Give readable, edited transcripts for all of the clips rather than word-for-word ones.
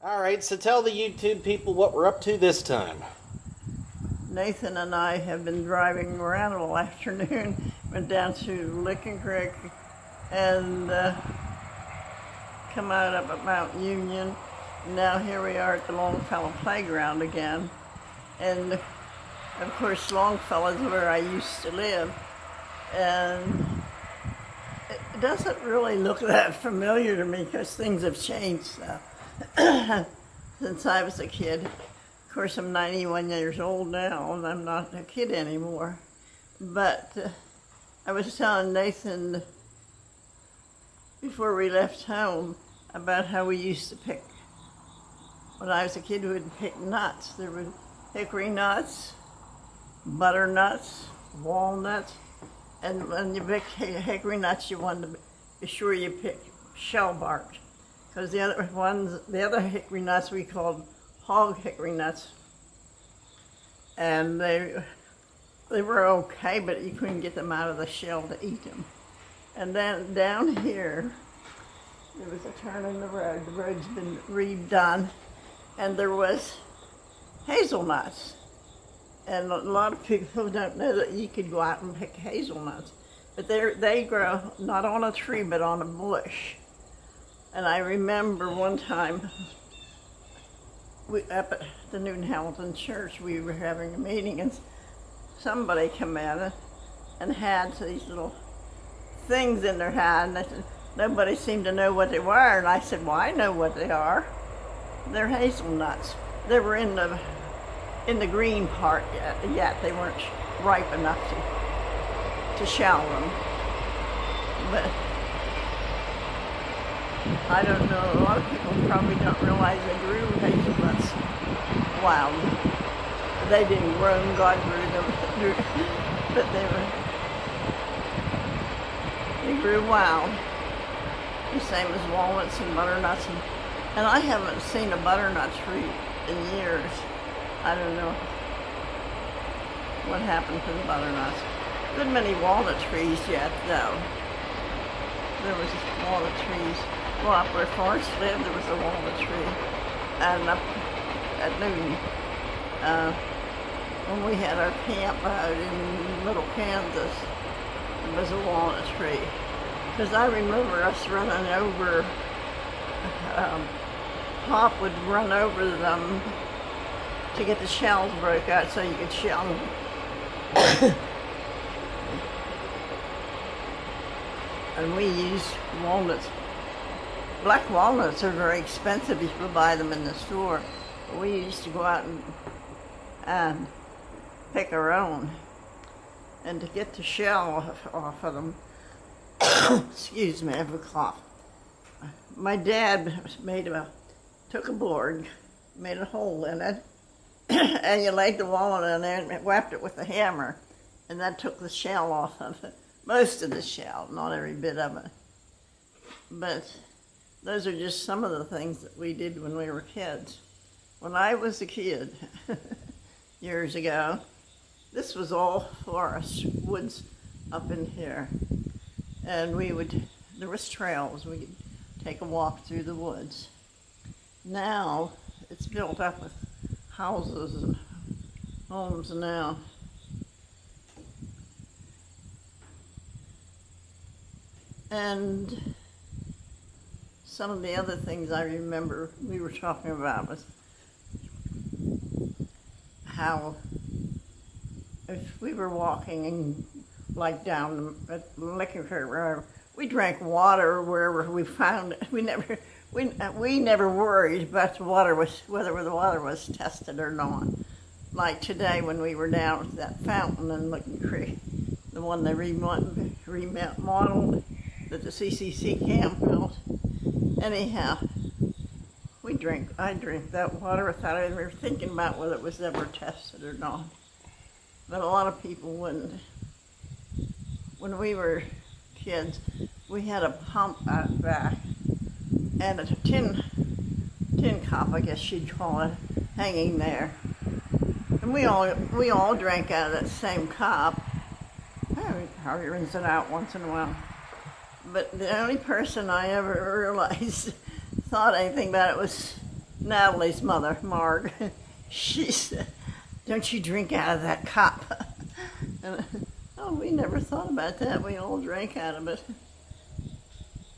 Alright, so tell the YouTube people what we're up to this time. Nathan and I have been driving around all afternoon. Went down to Licking Creek and come out up at Mount Union. Now here we are at the Longfellow Playground again. And of course Longfellow is where I used to live. And it doesn't really look that familiar to me because things have changed since I was a kid. Of course, I'm 91 years old now, and I'm not a kid anymore. But I was telling Nathan before we left home about how we used to pick. When I was a kid, we would pick nuts. There were hickory nuts, butternuts, walnuts, and when you pick hickory nuts, you wanted to be sure you pick shell barked, because the other hickory nuts we called hog hickory nuts, and they were okay, but you couldn't get them out of the shell to eat them. And then down here, there was a turn in the road. The road's been redone, and there was hazelnuts. And a lot of people don't know that you could go out and pick hazelnuts, but they grow not on a tree, but on a bush. And I remember one time, up at the New Hamilton Church, we were having a meeting, and somebody came in and had these little things in their hand. And nobody seemed to know what they were, and I said, well, I know what they are. They're hazelnuts. They were in the green part yet. They weren't ripe enough to shell them. But I don't know, a lot of people probably don't realize they grew hazelnuts wild. They didn't grow them, God grew them, but they grew wild. The same as walnuts and butternuts. And I haven't seen a butternut tree in years. I don't know what happened to the butternuts. Good many walnut trees yet, though. There was walnut trees. Well, up where Forrest lived, there was a walnut tree. And up at noon, when we had our camp out in Little Kansas, there was a walnut tree. Because I remember us running over, Pop would run over them to get the shells broke out so you could shell them. And we used walnuts. Black walnuts are very expensive if you buy them in the store. But we used to go out and pick our own. And to get the shell off of them, excuse me, I have a cough. My dad took a board, made a hole in it, and you laid the walnut in there and whacked it with a hammer, and that took the shell off of it. Most of the shell, not every bit of it. But those are just some of the things that we did when we were kids. When I was a kid, years ago, this was all forest, woods up in here. And there was trails, we could take a walk through the woods. Now, it's built up with houses and homes now. And some of the other things I remember we were talking about was how if we were walking like down at Licking Creek Road, we drank water wherever we found it. We never worried about whether the water was tested or not. Like today when we were down at that fountain in Licking Creek, the one they remodeled that the CCC camp built. Anyhow, I drank that water without ever thinking about whether it was ever tested or not. But a lot of people wouldn't. When we were kids, we had a pump out back and a tin cup, I guess you'd call it, hanging there. And we all drank out of that same cup. Probably rinse it out once in a while. But the only person I ever realized thought anything about it was Natalie's mother, Marg, she said, "Don't you drink out of that cup?" And, oh, we never thought about that. We all drank out of it.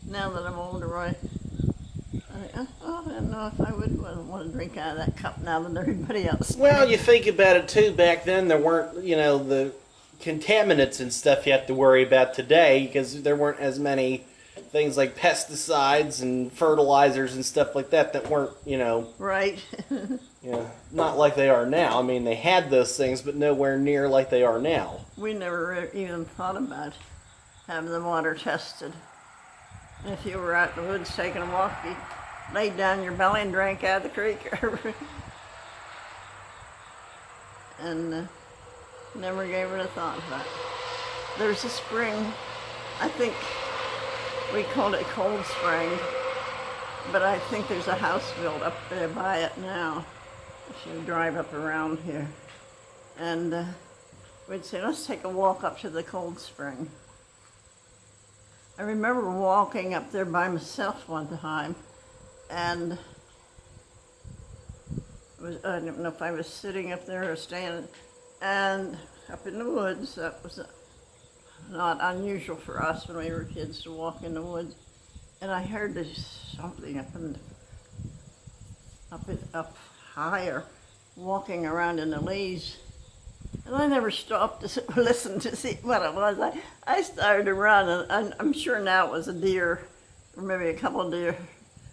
Now that I'm older, I don't know if I would want to drink out of that cup now that everybody else. Well, you think about it too. Back then, there weren't, the contaminants and stuff you have to worry about today because there weren't as many things like pesticides and fertilizers and stuff like that weren't, Right. not like they are now. I mean, they had those things, but nowhere near like they are now. We never even thought about having the water tested. And if you were out in the woods taking a walk, you laid down your belly and drank out of the creek. And never gave it a thought. But there's a spring, I think we called it Cold Spring, but I think there's a house built up there by it now. If you drive up around here. And we'd say, let's take a walk up to the Cold Spring. I remember walking up there by myself one time, and I don't know if I was sitting up there or standing, and up in the woods, that was not unusual for us when we were kids to walk in the woods, and I heard this something up higher, walking around in the leaves. And I never stopped to listen to see what it was. I started to run, and I'm sure now it was a deer, or maybe a couple of deer.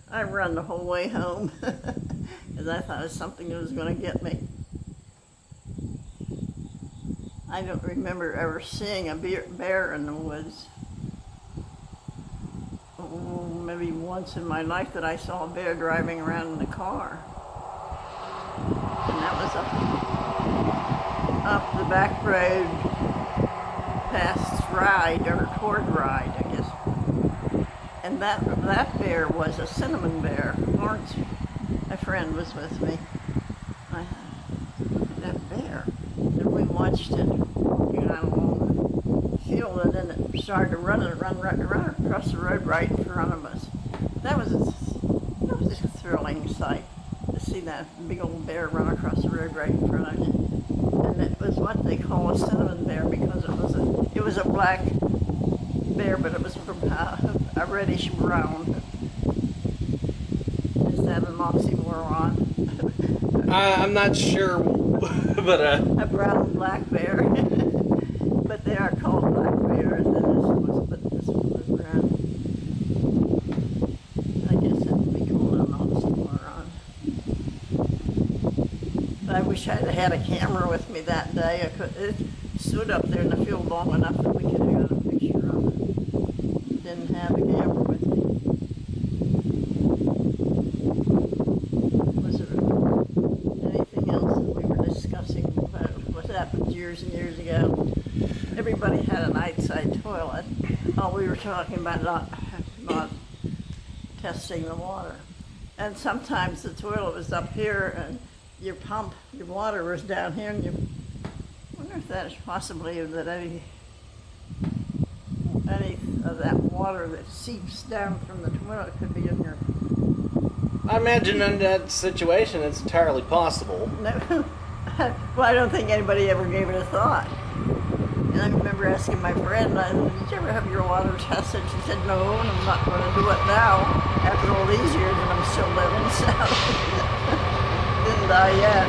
I ran the whole way home, because I thought it was something that was going to get me. I don't remember ever seeing a bear in the woods. Oh, maybe once in my life that I saw a bear driving around in a car. And that was up the back road past Ride, or toward Ride, I guess. And that bear was a cinnamon bear. Lawrence, my friend, was with me. I thought, look at that bear. And we watched it walking out along the field, and then it started to run across the road right in front of us. That was a thrilling sight, to see that big old bear run across the road right in front of you. And it was what they call a cinnamon bear, because it was a black bear, but it was a reddish brown. Is that an oxymoron? I'm not sure, but a brown and black bear. But they are called black bears, and this was brown. I guess that would be called an oxymoron. I wish I'd had a camera with me that day. It stood up there in the field long enough that we could have got a picture of it. Didn't have a camera with me. Was there anything else that we were discussing about what happened years and years ago? Everybody had an outside toilet. Oh, we were talking about not testing the water. And sometimes the toilet was up here, and your water was down here, and you wonder if that is possibly that any of that water that seeps down from the toilet could be in your... I imagine in that situation it's entirely possible. No, well, I don't think anybody ever gave it a thought. And I remember asking my friend, did you ever have your water tested? She said, no, and I'm not going to do it now, after all these years, and I'm still living, so... Didn't die yet.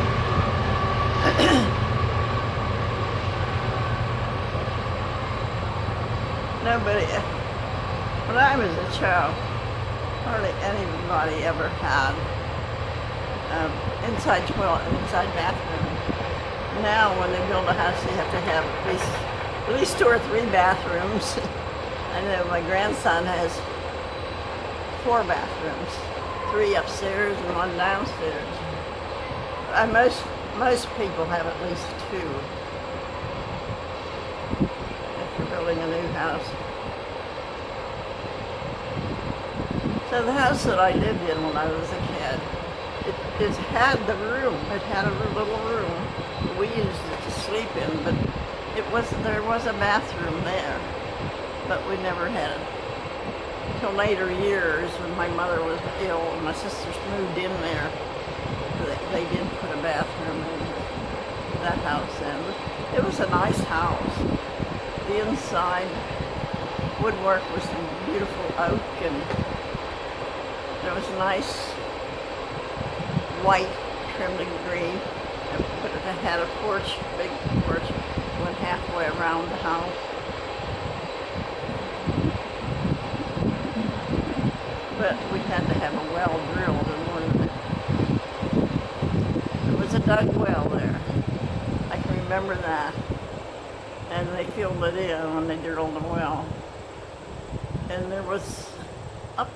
Nobody, when I was a child, hardly anybody ever had inside toilet and inside bathroom. Now, when they build a house, they have to have at least 2 or 3 bathrooms. I know my grandson has 4 bathrooms, 3 upstairs and 1 downstairs. Most people have at least 2 if you're building a new house. So the house that I lived in when I was a kid, it had the room. It had a little room. We used it to sleep in, but there was a bathroom there, but we never had it. Until later years, when my mother was ill and my sisters moved in there, they did put a bathroom in that house in. But it was a nice house. The inside woodwork was beautiful oak, and there was a nice white trimmed in green. But it had a porch, big porch, went halfway around the house. But we had to have a well drilled in order to. There was a dug well there. I can remember that. And they filled it in when they drilled the well. And there was up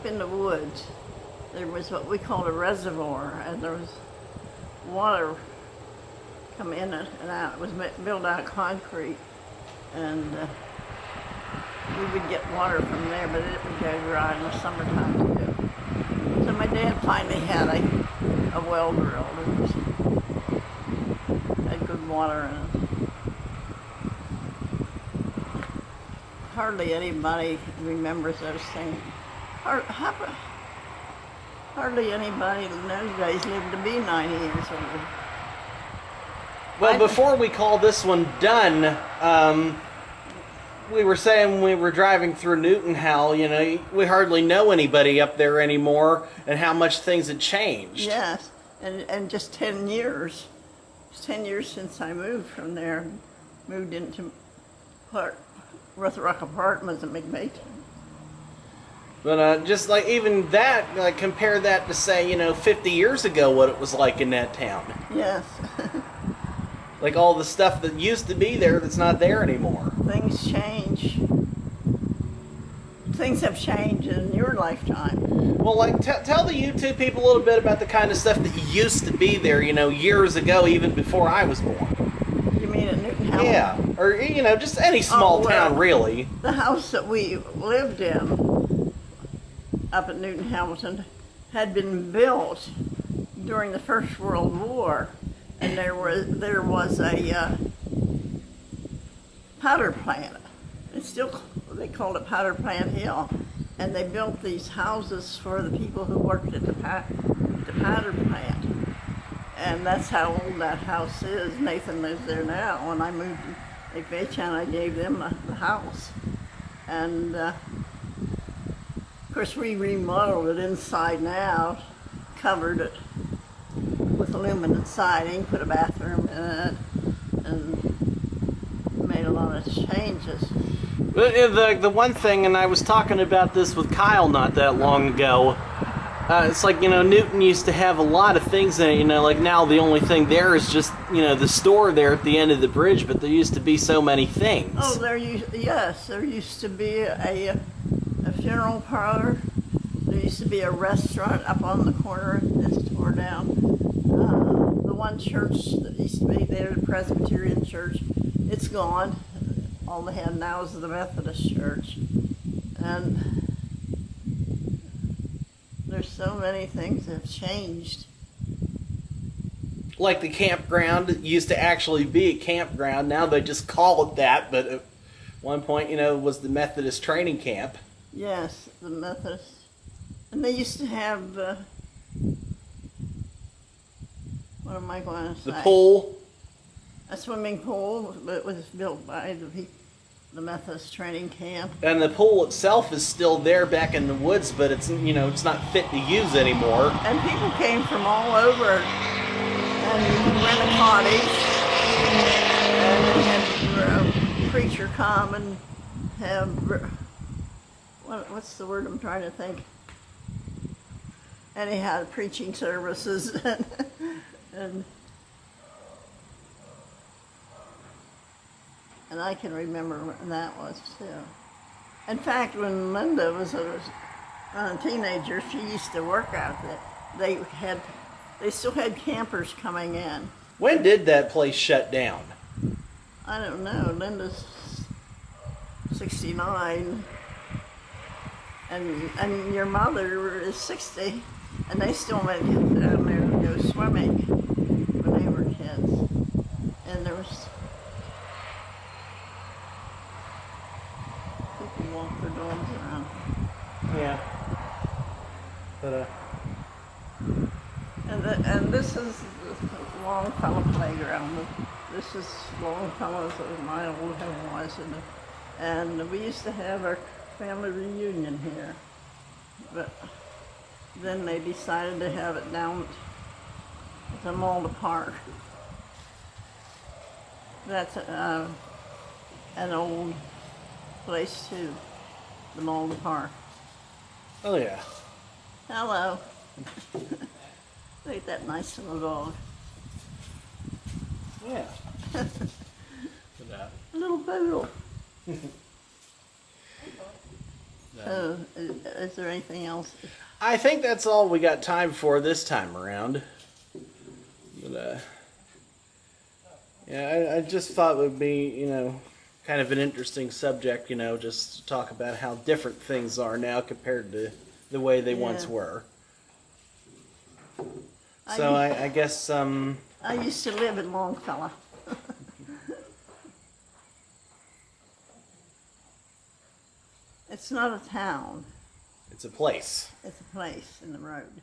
in the woods, there was what we called a reservoir, and there was water come in it and out. It was built out of concrete, and we would get water from there, but it would go dry in the summertime too. So my dad finally had a well drilled. It had good water in it. Hardly anybody remembers those things. Hardly anybody in those days lived to be 90 years old. Well, before we call this one done, we were saying when we were driving through Newton how, we hardly know anybody up there anymore and how much things had changed. Yes, and just 10 years. It's 10 years since I moved from there, moved into Rothrock Apartments in McBayton. But just like even that, like compare that to say, 50 years ago what it was like in that town. Yes. Like all the stuff that used to be there that's not there anymore. Things change. Things have changed in your lifetime. Well, like tell the YouTube people a little bit about the kind of stuff that used to be there, years ago, even before I was born. You mean at Newton Hamilton? Yeah, or just any small town, really. The house that we lived in up at Newton Hamilton had been built during the First World War, and there was a powder plant. They called it Powder Plant Hill, and they built these houses for the people who worked at the powder plant. And that's how old that house is. Nathan lives there now. When I moved to McBayton, I gave them the house. And of course we remodeled it inside and out, covered it with aluminum siding, put a bathroom in it, and made a lot of changes. The one thing, and I was talking about this with Kyle not that long ago, it's like, Newton used to have a lot of things in it, like now the only thing there is just, the store there at the end of the bridge, but there used to be so many things. Oh, there used to be a funeral parlor. There used to be a restaurant up on the corner that's tore down. The one church that used to be there, the Presbyterian church, it's gone. All they have now is the Methodist church. And there's so many things that have changed. Like the campground, it used to actually be a campground. Now they just call it that, but at one point, it was the Methodist training camp. Yes, the Methodist. And they used to have, what am I going to say? The pool. A swimming pool that was built by the Methodist training camp. And the pool itself is still there back in the woods, but it's it's not fit to use anymore. And people came from all over, and you could rent a cottage, and they had a preacher come and have what's the word I'm trying to think? And he had preaching services and I can remember when that was too. In fact, when Linda was a teenager, she used to work out there. They still had campers coming in. When did that place shut down? I don't know. Linda's 69, and your mother is 60, and they still went down there to go swimming when they were kids. And there was people walk their dogs around. Yeah. But And this is the Longfellow Playground. This is Longfellow's, my old home was. And we used to have our family reunion here. But then they decided to have it down at the Malta Park. That's an old place too, the Malta Park. Oh yeah. Hello. Look at that nice little dog. Yeah. A little poodle. So, is there anything else? I think that's all we got time for this time around. But yeah, I just thought it would be, kind of an interesting subject, just to talk about how different things are now compared to the way they once were. So I guess I used to live in Longfellow. It's not a town. it's a place. It's a place in the road.